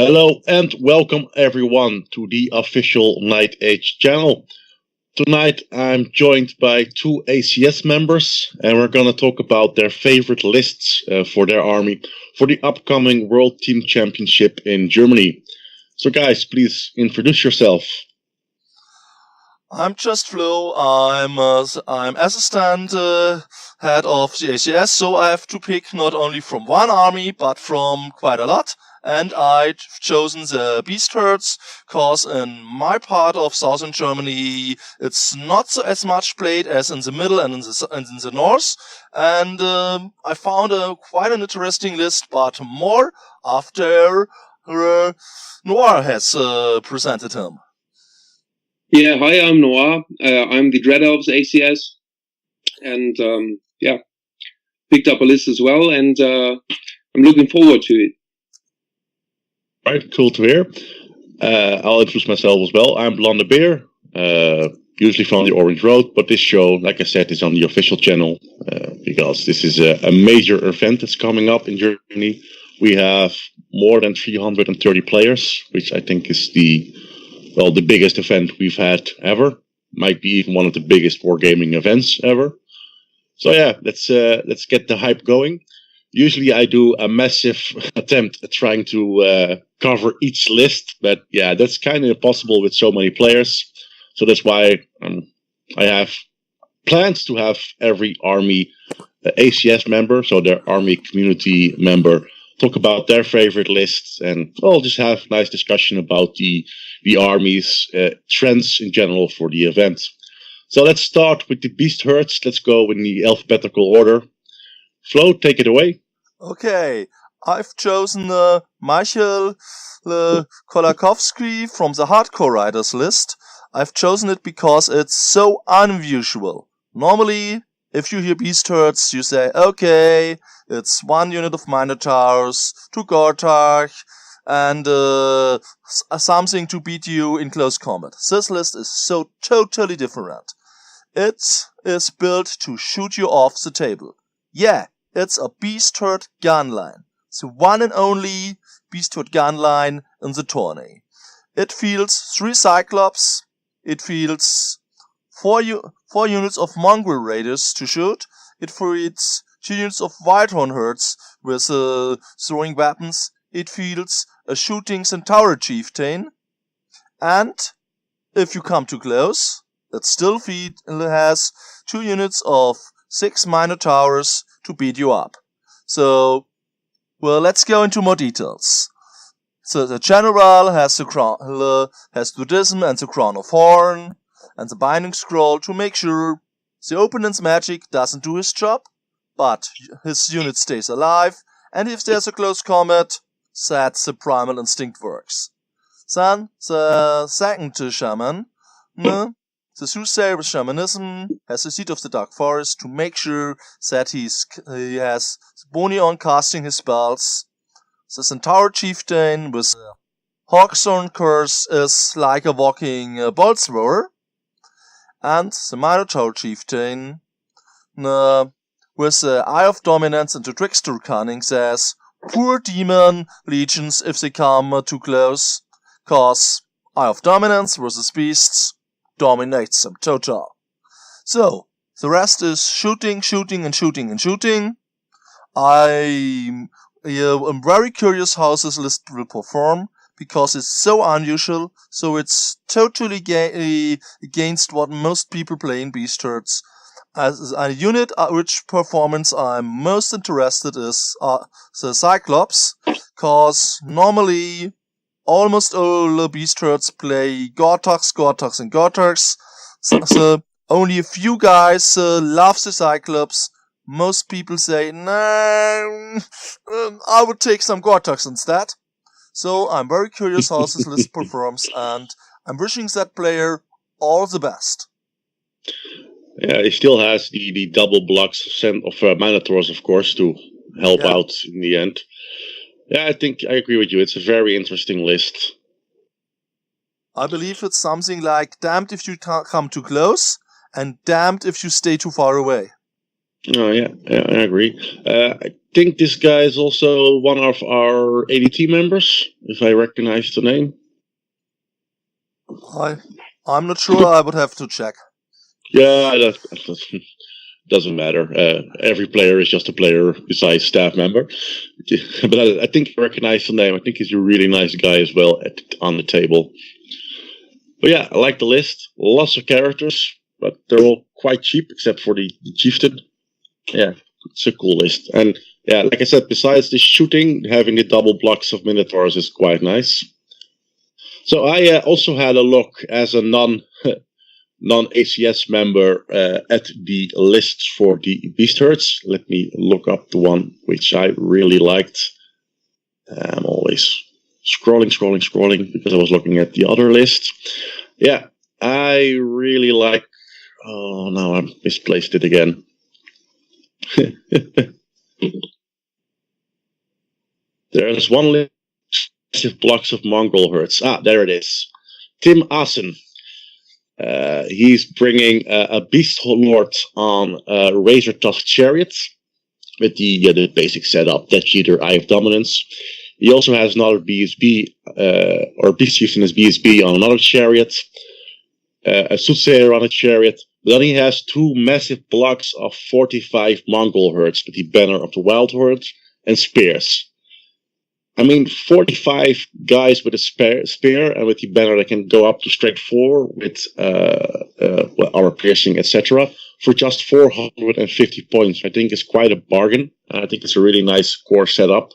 Hello and welcome everyone to the official Night Age channel. Tonight I'm joined by two ACS members and we're going to talk about their favorite lists for their army for the upcoming World Team Championship in Germany. So guys, please introduce yourself. I'm just Flo. I'm assistant head of the ACS, so I have to pick not only from one army but from quite a lot. And I've chosen the Beastherds, cause in my part of southern Germany it's not so as much played as in the middle and in the north. And I found quite an interesting list, but more after Noir has presented him. Yeah, hi, I'm Noir. I'm the Dread Elves ACS, and picked up a list as well, and I'm looking forward to it. Right, cool to hear. I'll introduce myself as well. I'm Blonde Bear, usually from the Orange Road, but this show, like I said, is on the official channel because this is a major event that's coming up in Germany. We have more than 330 players, which I think is the biggest event we've had ever. Might be even one of the biggest wargaming events ever. So yeah, let's get the hype going. Usually I do a massive attempt at trying to cover each list, but yeah, that's kind of impossible with so many players. So that's why I have plans to have every army ACS member, so their army community member, talk about their favorite lists, and we'll just have a nice discussion about the army's trends in general for the event. So let's start with the Beastherds. Let's go in the alphabetical order. Flo, take it away. Okay, I've chosen Michael Kolakowski from the Hardcore Riders list. I've chosen it because it's so unusual. Normally, if you hear Beastherds, you say, okay, it's one unit of Minotaurs, 2 Gortarch, and something to beat you in close combat. This list is so totally different. It is built to shoot you off the table. Yeah, it's a Beastherd gun line. It's the one and only Beastherd gun line in the tourney. It fields 3 Cyclops. It fields 4 units of Mongrel Raiders to shoot. It fields 2 units of Whitehorn Herds with throwing weapons. It fields a shooting Centaur Chieftain. And if you come too close, it still has 2 units of 6 Minotaurs to beat you up. So, well, let's go into more details. So the general has the Ludism and the Crown of Horn and the Binding Scroll to make sure the opponent's magic doesn't do his job, but his unit stays alive, and if there's a close combat, that's the Primal Instinct works. Then the second shaman, the Soothsayer with Shamanism, has the Seed of the Dark Forest to make sure that he has bony on casting his spells. The Centaur Chieftain with Hawkthorn Curse is like a walking bolt thrower. And the Minotaur Chieftain with the Eye of Dominance and the Trickster Cunning says, poor demon legions if they come too close, cause Eye of Dominance versus beasts dominates them total. So, the rest is shooting. I'm very curious how this list will perform, because it's so unusual, so it's totally against what most people play in Beastherds. As a unit which performance I'm most interested is the Cyclops, cause normally almost all the Beastherds play Gortarchs, and Gortarchs. So only a few guys love the Cyclops. Most people say, nah, I would take some Gortarchs instead. So I'm very curious how this list performs, and I'm wishing that player all the best. Yeah, he still has the double blocks of Minotaurs, of course, to help out in the end. Yeah, I think I agree with you. It's a very interesting list. I believe it's something like damned if you come too close and damned if you stay too far away. Oh yeah, I agree. I think this guy is also one of our ADT members, if I recognize the name. I'm not sure. I would have to check. Yeah, that doesn't matter. Every player is just a player besides staff member. But I think I recognize the name. I think he's a really nice guy as well on the table. But yeah, I like the list. Lots of characters, but they're all quite cheap except for the chieftain. Yeah, it's a cool list. And yeah, like I said, besides the shooting, having the double blocks of Minotaurs is quite nice. So I also had a look as a non-ACS member at the lists for the Beastherds. Let me look up the one which I really liked. I'm always scrolling because I was looking at the other list. Yeah, I really like... Oh, no, I misplaced it again. There's one list of blocks of Mongol herds. There it is. Tim Assen. He's bringing a Beast Lord on a Razor Tusk Chariot with the basic setup, Death Cheater, Eye of Dominance. He also has another BSB, or Beast Chieftain as BSB on another chariot, a Soothsayer on a chariot. Then he has two massive blocks of 45 Mongol herds with the banner of the Wild Horde and spears. I mean, 45 guys with a spear and with the banner that can go up to strength 4 with armor piercing, etc. for just 450 points. I think it's quite a bargain. I think it's a really nice core setup,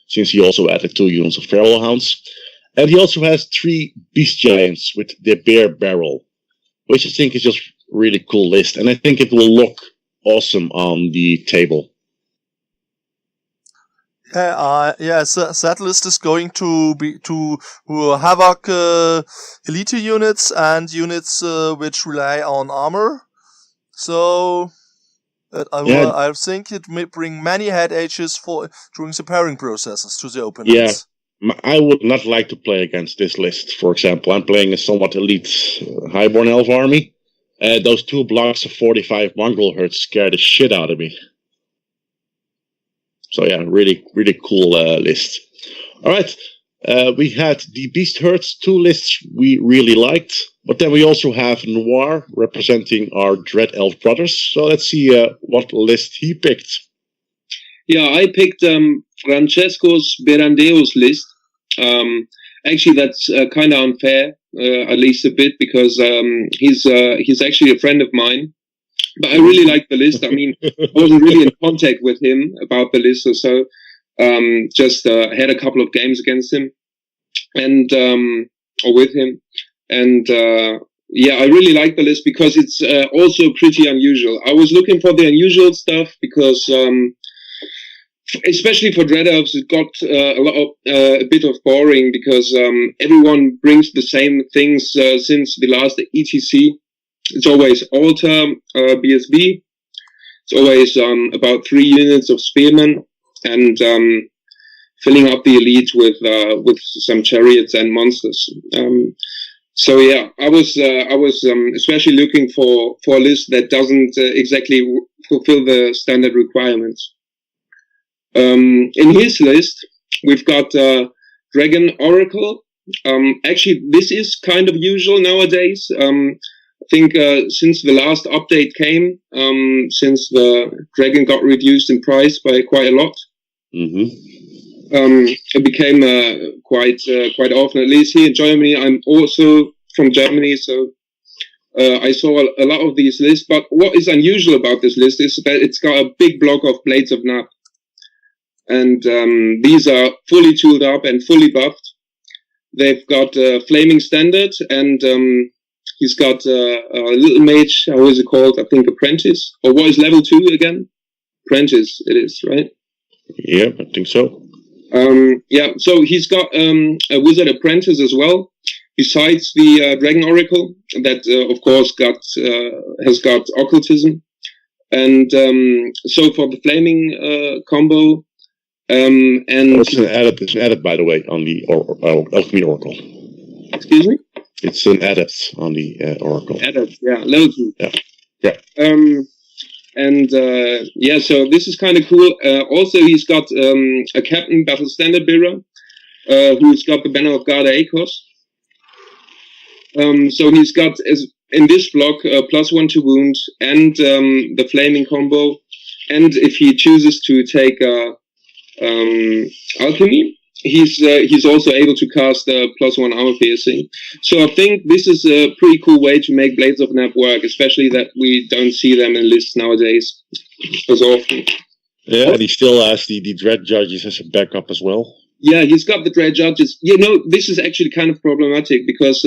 since he also added 2 units of Feral Hounds. And he also has 3 Beast Giants with the Bear Barrel, which I think is just really cool list. And I think it will look awesome on the table. So that list is going to be to Havoc elite units and units which rely on armor. So I think it may bring many head ages during the pairing processes to the opponents. Yeah, I would not like to play against this list. For example, I'm playing a somewhat elite Highborn Elf army. Those 2 blocks of 45 Mongol herds scare the shit out of me. So yeah, really, really cool list. All right, we had the Beastherds, 2 lists we really liked, but then we also have Noir representing our Dread Elf brothers. So let's see what list he picked. Yeah, I picked Francesco's Berandeo's list. Actually, that's kind of unfair, at least a bit, because he's actually a friend of mine. But I really like the list. I mean, I wasn't really in contact with him about the list or so. Just had a couple of games against him and or with him. And yeah, I really like the list because it's also pretty unusual. I was looking for the unusual stuff because especially for Dread Elves, it got a bit of boring because everyone brings the same things since the last ETC. It's always Altar, BSB. It's always about 3 units of Spearmen and filling up the elite with some chariots and monsters. So yeah, I was especially looking for a list that doesn't exactly fulfill the standard requirements. In his list, we've got Dragon Oracle. Actually, this is kind of usual nowadays. I think since the last update came, since the Dragon got reduced in price by quite a lot, it became quite often, at least here in Germany. I'm also from Germany, so I saw a lot of these lists. But what is unusual about this list is that it's got a big block of Blades of Nap. And these are fully tooled up and fully buffed. They've got Flaming Standard and... he's got a little mage, how is it called? I think Apprentice. Or what is level 2 again? Apprentice, it is, right? Yeah, I think so. Yeah, so he's got a Wizard Apprentice as well, besides the Dragon Oracle, that of course has got Occultism. And so for the Flaming combo, and... It's added, by the way, on the Alchemy Oracle. Excuse me? It's an adept on the Oracle. Adept, yeah, level 2. Yeah. And so this is kind of cool. Also, he's got a Captain Battle Standard bearer who's got the banner of Garda Akos. So he's got, in this block, +1 to wound and the flaming combo. And if he chooses to take alchemy, he's also able to cast +1 armor piercing. So I think this is a pretty cool way to make Blades of Nap work, especially that we don't see them in lists nowadays as often. Yeah, and he still has the Dread Judges as a backup as well. Yeah, he's got the Dread Judges. This is actually kind of problematic because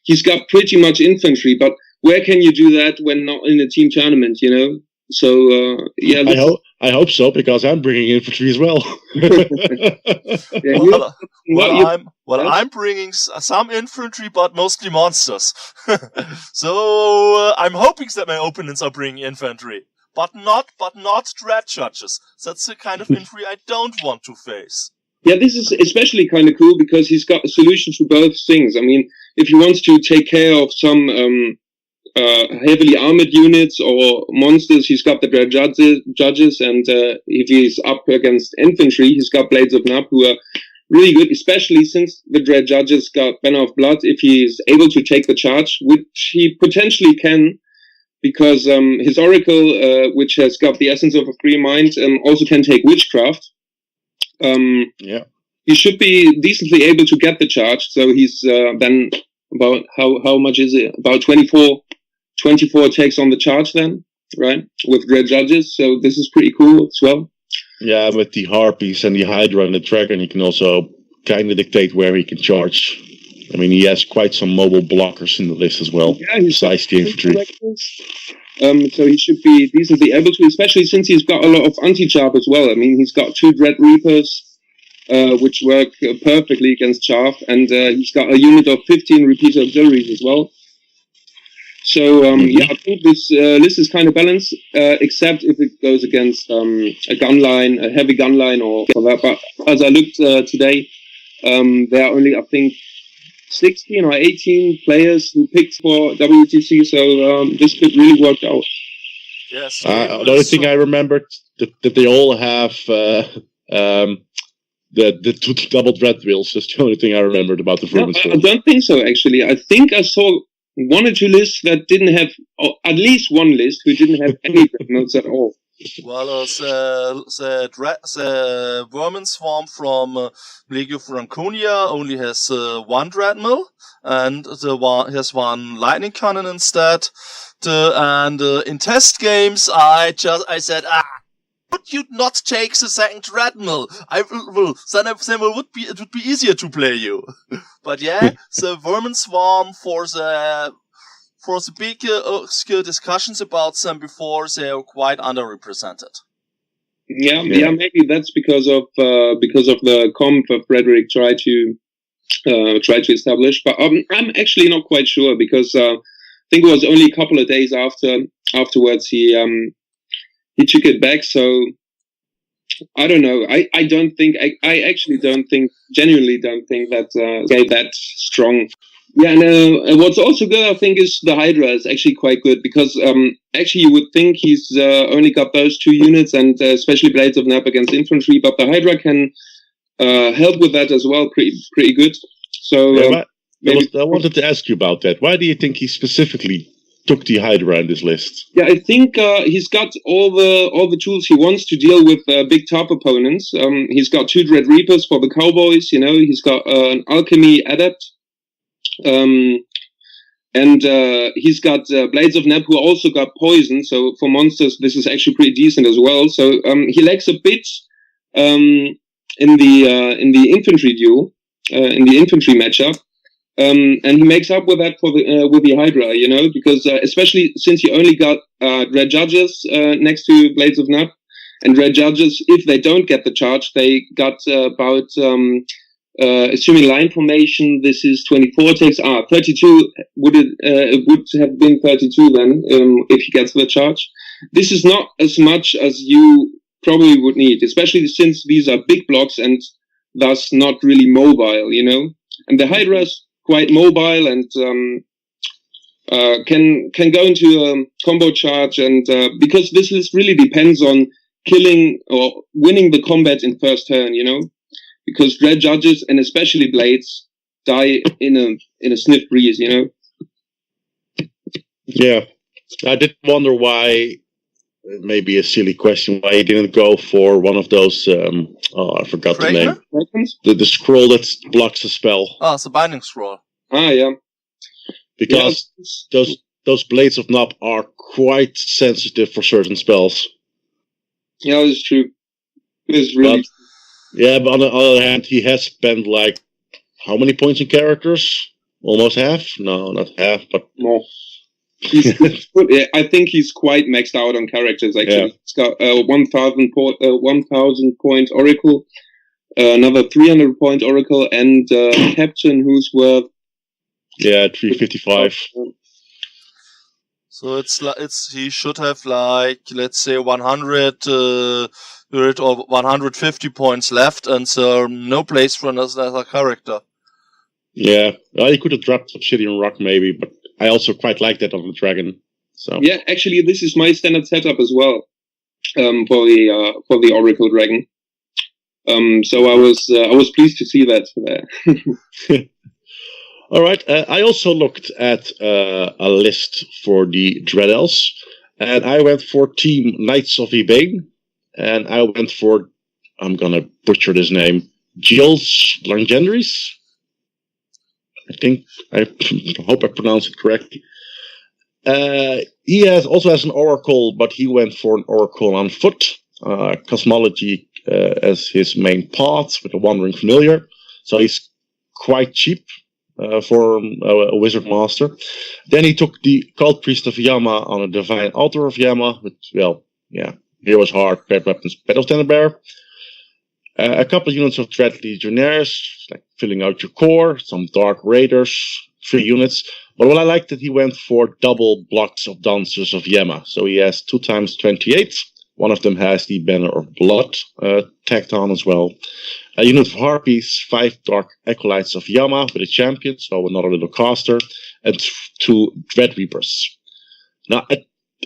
he's got pretty much infantry, but where can you do that when not in a team tournament, So, I hope so, because I'm bringing infantry as well. I'm bringing some infantry, but mostly monsters. So I'm hoping that my opponents are bringing infantry, but not Dread Judges. That's the kind of infantry I don't want to face. Yeah, this is especially kind of cool because he's got a solution to both things. I mean, if he wants to take care of some heavily armored units or monsters, he's got the Dread Judges, and if he's up against infantry, he's got Blades of Nap, who are really good, especially since the Dread Judges got Banner of Blood. If he's able to take the charge, which he potentially can, because his Oracle, which has got the Essence of a Free Mind, also can take Witchcraft. He should be decently able to get the charge, so he's then about how much is it? About 24 takes on the charge then, right? With Dread Judges, so this is pretty cool as well. Yeah, with the Harpies and the Hydra and the Dragon, he can also kind of dictate where he can charge. I mean, he has quite some mobile blockers in the list as well, besides the infantry. So he should be decently able to, especially since he's got a lot of anti-charge as well. I mean, he's got 2 Dread Reapers, which work perfectly against Chaff, and he's got a unit of 15 repeater auxiliaries as well. So, I think this list is kind of balanced, except if it goes against a heavy gun line or that. But as I looked today, there are only, I think, 16 or 18 players who picked for WTC, so this could really work out. Yes. The only thing I remembered that they all have the 2 double dread wheels. That's the only thing I remembered about the Vermin I don't think so, actually. I think I saw 1 or 2 lists that didn't have, or at least 1 list who didn't have any dreadnoughts at all. Well, the Vermin Swarm from Legio Franconia only has 1 Dreadmill, and has 1 Lightning Cannon instead. And in test games, I said, would you not take the 2nd Dreadmill? It would be easier to play you. But yeah, the Vermin Swarm for the big skill discussions about them before, they are quite underrepresented. Yeah, maybe that's because of the comp Frederick tried to establish. But I'm actually not quite sure, because I think it was only a couple of days afterwards he took it back. So I don't know. I genuinely don't think that gave that strong. Yeah, and what's also good, I think, is the Hydra is actually quite good, because actually you would think he's only got those 2 units, and especially Blades of Nap against infantry, but the Hydra can help with that as well, pretty good. So I wanted to ask you about that. Why do you think he specifically took the Hydra in this list? Yeah, I think he's got all the tools he wants to deal with big top opponents. He's got 2 Dread Reapers for the Cowboys. He's got an Alchemy Adept. And he's got Blades of Nap, who also got poison. So for monsters, this is actually pretty decent as well. So he lacks a bit in the infantry duel, in the infantry matchup, and he makes up with that with the Hydra. Because especially since he only got Dread Judges next to Blades of Nap, and Dread Judges, if they don't get the charge, they got about. Assuming line formation, this is 24 takes 32. It would have been 32 then if he gets the charge. This is not as much as you probably would need, especially since these are big blocks and thus not really mobile. And the Hydra is quite mobile, and can go into a combo charge, and because this list really depends on killing or winning the combat in first turn, because Dread Judges and especially Blades die in a sniff breeze, Yeah, I did wonder why. Maybe a silly question. Why he didn't go for one of those? I forgot the name. The scroll that blocks the spell. Oh, it's a binding scroll. Ah, yeah. Because those Blades of Nob are quite sensitive for certain spells. Yeah, that's true. It's really. But on the other hand, he has spent like how many points in characters? Almost half? No, not half, but more. I think he's quite maxed out on characters. Actually, he's got 1,000 point Oracle, another 300 point Oracle, and Captain who's worth 355. So he should have like, let's say 100 or 150 points left, and so no place for another character. Yeah, well, he could have dropped Obsidian Rock maybe, but I also quite like that on the dragon. So yeah, actually, this is my standard setup as well for the Oracle Dragon. So I was pleased to see that there. All right. I also looked at a list for the Dread Elves, and I went for Team Knights of Ebane, and I went for, I'm gonna butcher this name, Gilles Langendries. I hope I pronounced it correctly. He also has an Oracle, but he went for an Oracle on foot, Cosmology as his main path with a Wandering Familiar. So he's quite cheap for a Wizard Master. Then he took the Cult Priest of Yama on a Divine Altar of Yama, with, Heroes Heart, Bad Weapons, Battle Standard Bearer. A couple of units of Dread Legionnaires, like filling out your core, some Dark Raiders, 3 units. But what I liked that he went for double blocks of Dancers of Yama. So he has 2 times 28. One of them has the Banner of Blood tacked on as well. A unit of Harpies, 5 Dark Acolytes of Yama with a champion, so another little caster, and 2 Dread Reapers. Now,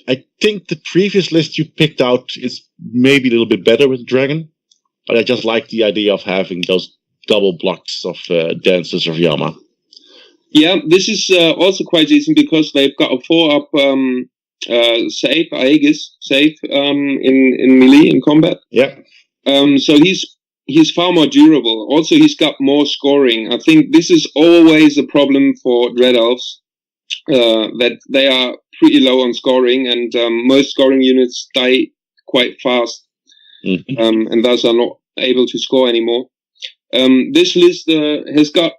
I think the previous list you picked out is maybe a little bit better with the Dragon. But I just like the idea of having those double blocks of Dancers of Yama. Yeah, this is also quite decent because they've got a 4-up save, Aegis save in melee, in combat. Yeah. So he's far more durable. Also, he's got more scoring. I think this is always a problem for Dread Elves, that they are pretty low on scoring, and most scoring units die quite fast. Mm-hmm. And thus are not able to score anymore. This list has got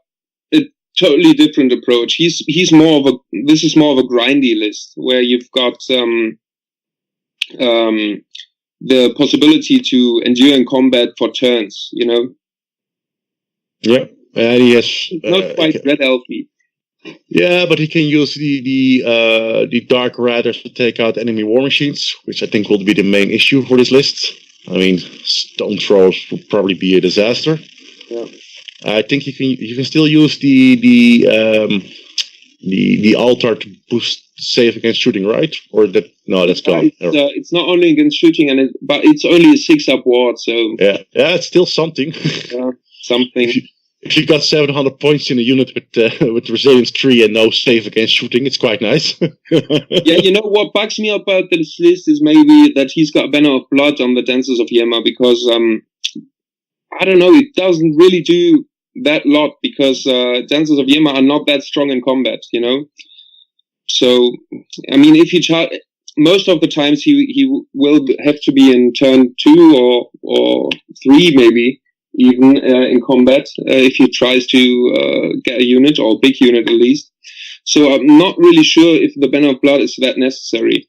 a totally different approach. This is more of a grindy list where you've got the possibility to endure in combat for turns. Yeah, and he has not quite Red Elfy. Yeah, but he can use the Dark Riders to take out enemy war machines, which I think will be the main issue for this list. I mean, stone throwers would probably be a disaster. Yeah. I think you can still use the altar to boost save against shooting, right? Or that? No, that's gone. It's not only against shooting, but it's only a 6-up ward. So yeah, it's still something. Yeah, something. If you got 700 points in a unit with Resilience 3 and no save against shooting, it's quite nice. Yeah, what bugs me about this list is maybe that he's got Banner of Blood on the Dancers of Yama, because I don't know, it doesn't really do that lot, because Dancers of Yama are not that strong in combat, So, I mean, if you most of the times he will have to be in turn 2 or 3 maybe, even in combat, if he tries to get a unit, or a big unit at least. So I'm not really sure if the Banner of Blood is that necessary.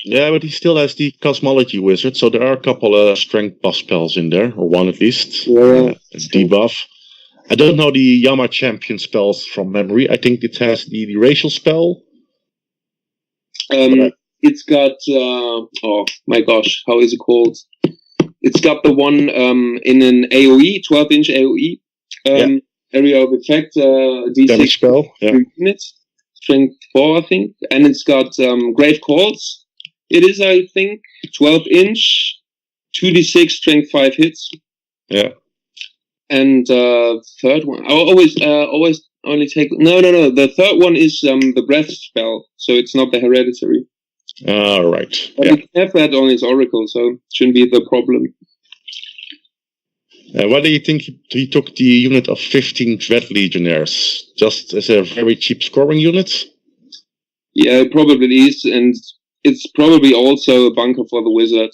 Yeah, but he still has the Cosmology Wizard, so there are a couple of strength buff spells in there, or one at least. Yeah. Debuff. I don't know the Yama champion spells from memory. I think it has the racial spell. It's got, oh my gosh, how is it called? It's got the one in an AoE, 12-inch AoE area of effect, D6 damage spell. Yeah. units. strength 4, I think, and it's got Grave Calls. It is, I think, 12-inch, 2d6 strength 5 hits. Yeah. And third one, I always only take. No. The third one is the breath spell, so it's not the hereditary. All right. But Yeah. you can have that on his oracle, so shouldn't be the problem. Why do you think he took the unit of 15 Dread Legionnaires? Just as a very cheap scoring unit? Yeah, it probably is, and it's probably also a bunker for the wizard.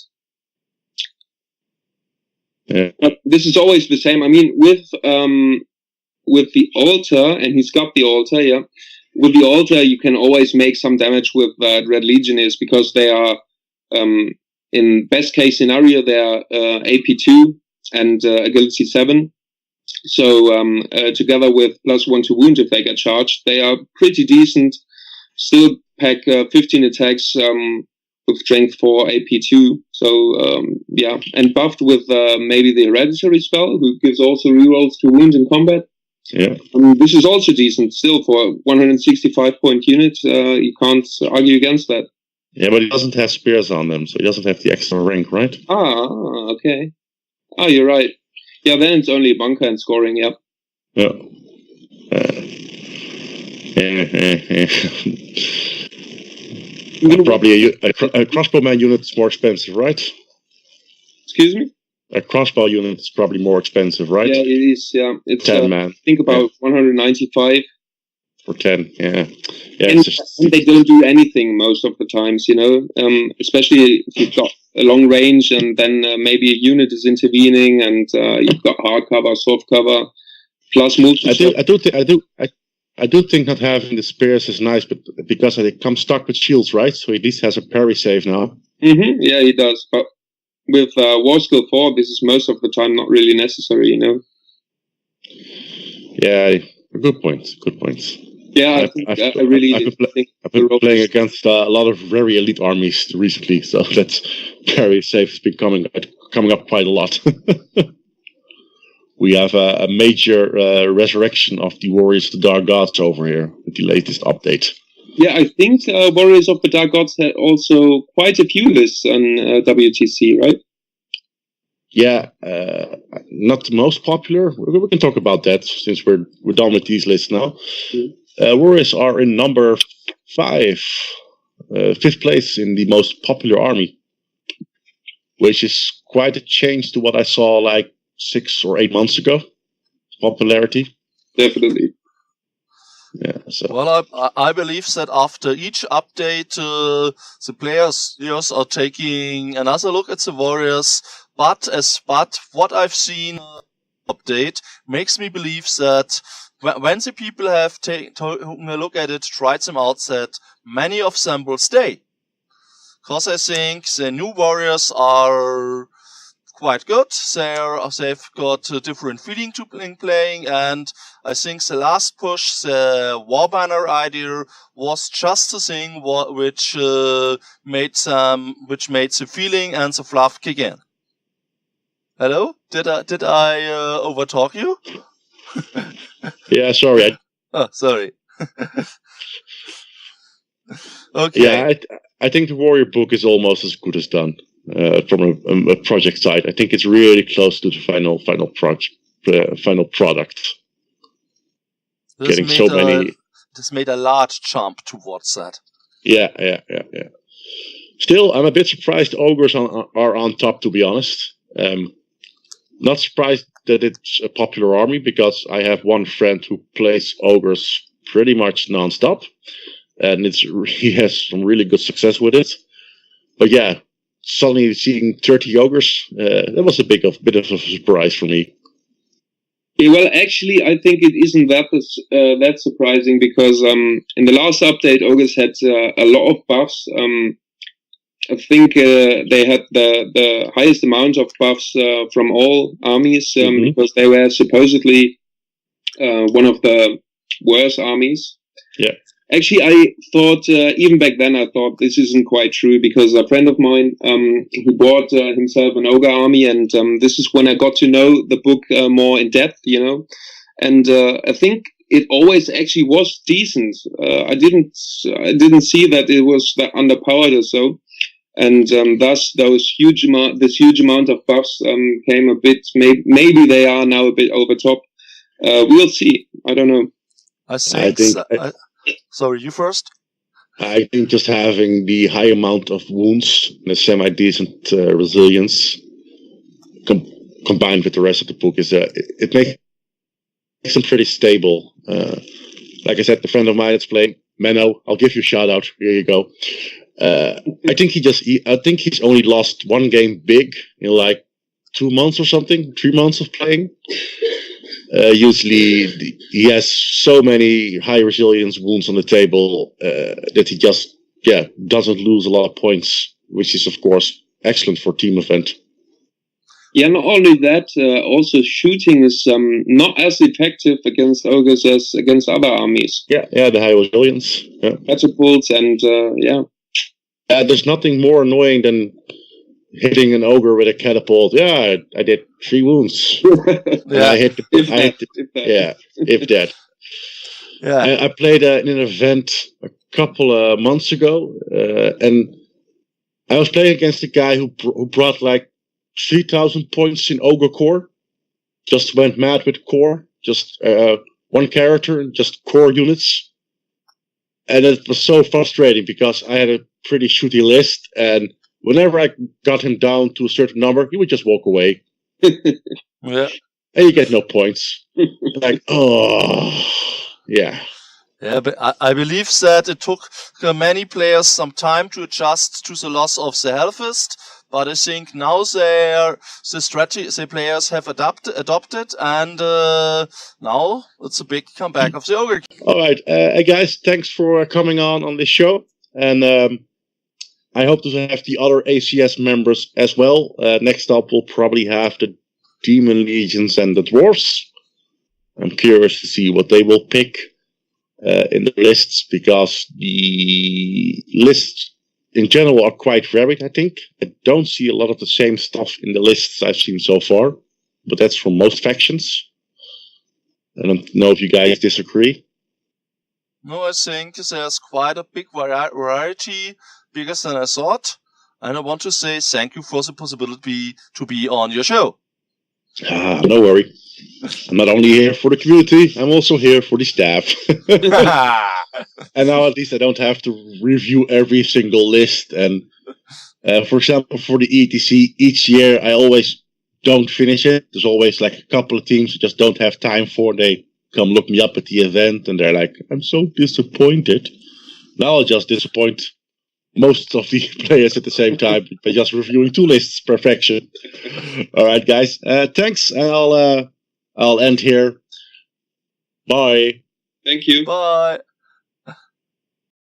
Yeah. But this is always the same. I mean, with the altar, and he's got the altar, yeah. With the altar, you can always make some damage with Dread Legionnaires because they are, in best case scenario, they are AP2 and agility 7. So together with +1 to wound if they get charged, they are pretty decent. Still pack 15 attacks with strength 4 AP2. So yeah, and buffed with maybe the hereditary spell, who gives also rerolls to wound in combat. Yeah. This is also decent still for 165 point unit. You can't argue against that. Yeah, but he doesn't have spears on them, so he doesn't have the extra rank, right? Ah, okay. Oh, you're right. Yeah, then it's only bunker and scoring, yep. Yeah. Probably a crossbowman unit is more expensive, right? Excuse me? A crossbow unit is probably more expensive, right? Yeah, it is, yeah. It's 10 man. Think about 195. For 10, yeah. Yeah, And, it's just, and they don't do anything most of the times, you know, especially if you've got a long range and then maybe a unit is intervening and you've got hard cover, soft cover, plus moves. I do think not having the spears is nice, but because it comes stuck with shields, right? So he at least has a parry save now. Mm-hmm, yeah, he does. But with War Skill 4, this is most of the time not really necessary, you know. Yeah, good point. Good point. Yeah, I've been playing against a lot of very elite armies recently, so that's parry save has been coming up quite a lot. We have a major resurrection of the Warriors of the Dark Gods over here with the latest update. Yeah, I think Warriors of the Dark Gods had also quite a few lists on WTC, right? Yeah, not the most popular. We can talk about that since we're done with these lists now. Warriors are in number 5, 5th place in the most popular army, which is quite a change to what I saw like 6 or 8 months ago. Popularity. Definitely. Yeah. So. Well, I believe that after each update, the players are taking another look at the Warriors. But what I've seen update makes me believe that when the people have taken a look at it, tried them out, that many of them will stay. Because I think the new Warriors are quite good. They've got a different feeling to playing, and I think the last push, the War Banner idea, was just the thing which made the feeling and the fluff kick in. Hello? Did I overtalk you? Yeah, sorry. Sorry. Okay. Yeah, I think the Warrior book is almost as good as done from a project side. I think it's really close to the final product. This made a large jump towards that. Yeah. Still, I'm a bit surprised ogres are on top, to be honest. Not surprised that it's a popular army, because I have one friend who plays ogres pretty much non-stop, and he has some really good success with it. But yeah, suddenly seeing 30 ogres, that was a bit of a surprise for me. Yeah, well, actually, I think it isn't that surprising, because in the last update, ogres had a lot of buffs. I think they had the highest amount of buffs from all armies, because they were supposedly one of the worst armies. Yeah. Actually, I thought, even back then, I thought this isn't quite true, because a friend of mine, he bought himself an ogre army, and this is when I got to know the book more in depth, you know. And I think it always actually was decent. I didn't see that it was that underpowered or so, and thus this huge amount of buffs came a bit. Maybe they are now a bit over top. We'll see. I don't know. Sorry, you first. I think just having the high amount of wounds and a semi-decent resilience combined with the rest of the book is it makes him pretty stable. Like I said, the friend of mine that's playing, Menno, I'll give you a shout out. Here you go. I think he's only lost one game big in like 2 months or something, 3 months of playing. Usually he has so many high resilience wounds on the table that he just doesn't lose a lot of points, which is of course excellent for team event. Yeah, not only that, also shooting is not as effective against ogres as against other armies. Yeah, the high resilience. Yeah. Catapults and there's nothing more annoying than hitting an ogre with a catapult. Yeah, I did 3 wounds. If that. Yeah. I played in an event a couple of months ago, and I was playing against a guy who brought like 3,000 points in ogre core. Just went mad with core. Just one character and just core units. And it was so frustrating because I had a pretty shooty list, and whenever I got him down to a certain number, he would just walk away. Yeah. And you get no points. Like, yeah. Yeah, but I believe that it took many players some time to adjust to the loss of the Hellfist, but I think now the players have adopted, and now it's a big comeback of the Ogre. All right, guys, thanks for coming on this show, and I hope to have the other ACS members as well. Next up, we'll probably have the Demon Legions and the Dwarves. I'm curious to see what they will pick in the lists, because the lists in general are quite varied, I think. I don't see a lot of the same stuff in the lists I've seen so far, but that's from most factions. I don't know if you guys disagree. No, I think there's quite a big variety, bigger than I thought. And I want to say thank you for the possibility to be on your show. No worry. I'm not only here for the community, I'm also here for the staff. And now at least I don't have to review every single list. And for example, for the ETC, each year I always don't finish it. There's always like a couple of teams who just don't have time for. They come look me up at the event and they're like, I'm so disappointed. Now I'll just disappoint most of the players at the same time by just reviewing 2 lists. Perfection. All right, guys. Thanks. And I'll end here. Bye. Thank you. Bye.